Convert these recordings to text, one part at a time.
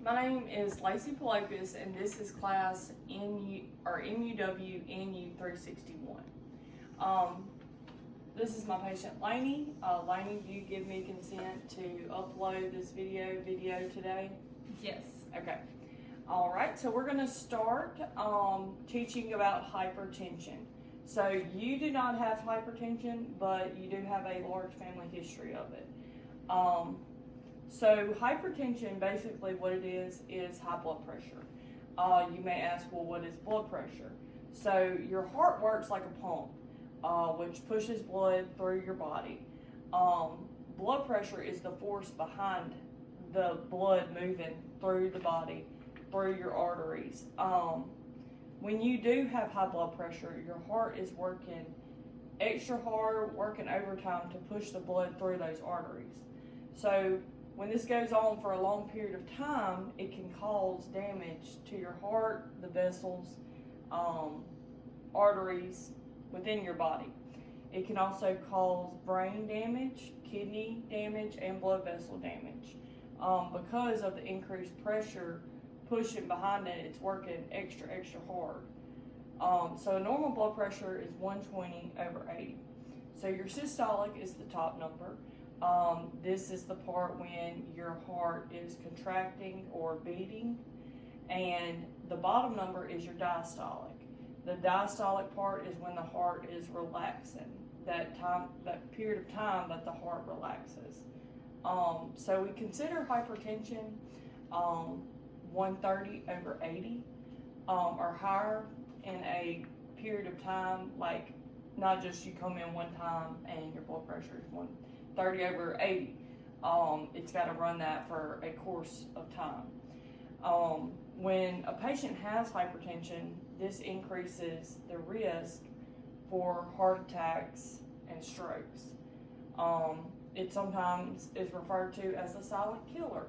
My name is Lacey Palokas, and this is class MUW NU 361. This is my patient Lainey. Lainey, do you give me consent to upload this video today? Yes. Okay. All right, so we're going to start teaching about hypertension. So you do not have hypertension, but you do have a large family history of it. So hypertension, basically what it is high blood pressure. You may ask, well, what is blood pressure? So your heart works like a pump, which pushes blood through your body. Blood pressure is the force behind the blood moving through the body, through your arteries. When you do have high blood pressure, your heart is working extra hard, working overtime to push the blood through those arteries. So when this goes on for a long period of time, it can cause damage to your heart, the vessels, arteries within your body. It can also cause brain damage, kidney damage, and blood vessel damage. Because of the increased pressure pushing behind it, it's working extra hard. So a normal blood pressure is 120/80. So your systolic is the top number. This is the part when your heart is contracting or beating, and the bottom number is your diastolic. The diastolic part is when the heart is relaxing, that period of time that the heart relaxes. So we consider hypertension 130/80 or higher in a period of time, like not just you come in one time and your blood pressure is 130/80. It's got to run that for a course of time. When a patient has hypertension, this increases the risk for heart attacks and strokes. It sometimes is referred to as a silent killer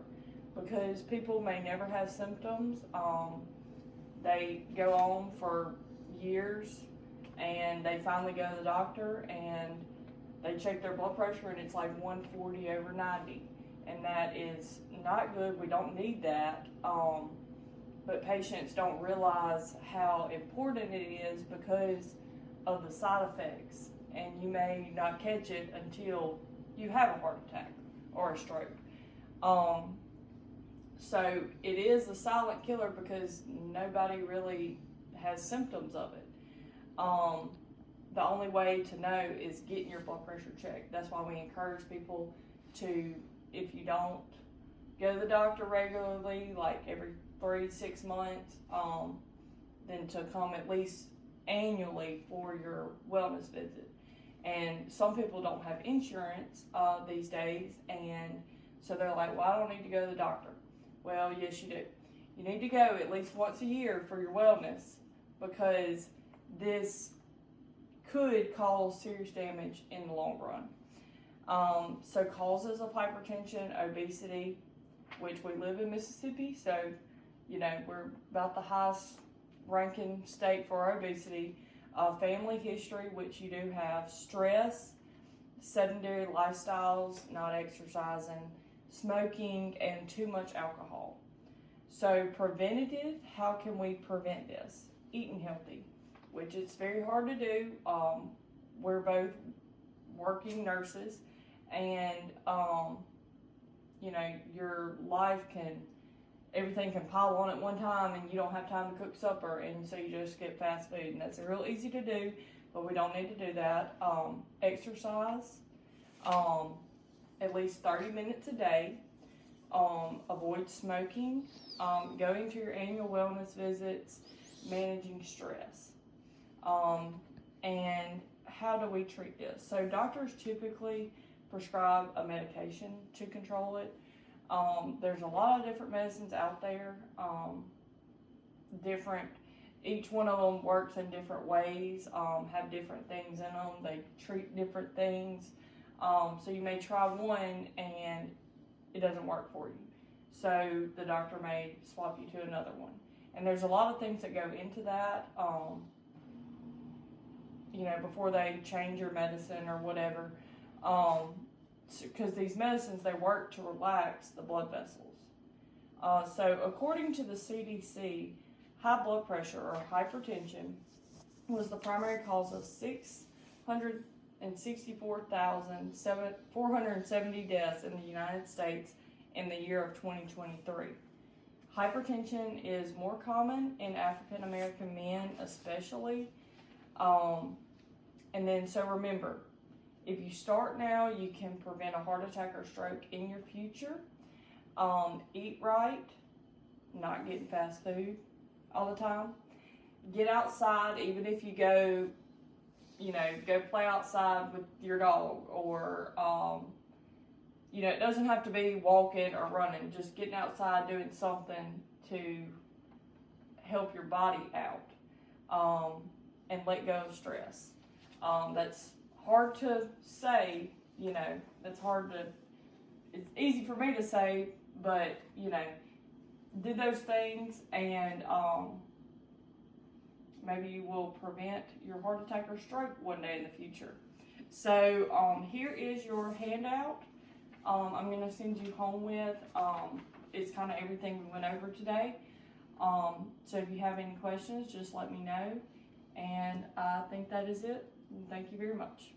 because people may never have symptoms. They go on for years and they finally go to the doctor and they check their blood pressure and it's like 140/90, and that is not good. We don't need that. But patients don't realize how important it is because of the side effects, and you may not catch it until you have a heart attack or a stroke. So it is a silent killer because nobody really has symptoms of it. The only way to know is getting your blood pressure checked. That's why we encourage people to, if you don't go to the doctor regularly, like every 3 to 6 months, then to come at least annually for your wellness visit. And some people don't have insurance these days, and so they're like, well, I don't need to go to the doctor. Well, yes, you do. You need to go at least once a year for your wellness, because this could cause serious damage in the long run. So causes of hypertension, obesity, which we live in Mississippi, so we're about the highest ranking state for obesity. Family history, which you do have, stress, sedentary lifestyles, not exercising, smoking, and too much alcohol. So preventative, how can we prevent this? Eating healthy, which is very hard to do. We're both working nurses, and your life everything can pile on at one time, and you don't have time to cook supper, and so you just get fast food, and that's real easy to do, but we don't need to do that. Exercise, at least 30 minutes a day. Avoid smoking, going to your annual wellness visits, managing stress. And how do we treat this? So doctors typically prescribe a medication to control it. There's a lot of different medicines out there. Each one of them works in different ways, have different things in them. They treat different things. So you may try one and it doesn't work for you. So the doctor may swap you to another one. And there's a lot of things that go into that, before they change your medicine or whatever. Because these medicines, they work to relax the blood vessels. So according to the CDC, high blood pressure or hypertension was the primary cause of 664,470 deaths in the United States in the year of 2023. Hypertension is more common in African American men, especially. And then, so remember, if you start now, you can prevent a heart attack or stroke in your future. Eat right, not getting fast food all the time. Get outside, even if you go, go play outside with your dog, or, it doesn't have to be walking or running, just getting outside, doing something to help your body out, and let go of stress. That's hard to say, it's easy for me to say, but, do those things, and maybe you will prevent your heart attack or stroke one day in the future. So here is your handout. I'm going to send you home with. It's kind of everything we went over today. So if you have any questions, just let me know. And I think that is it. Thank you very much.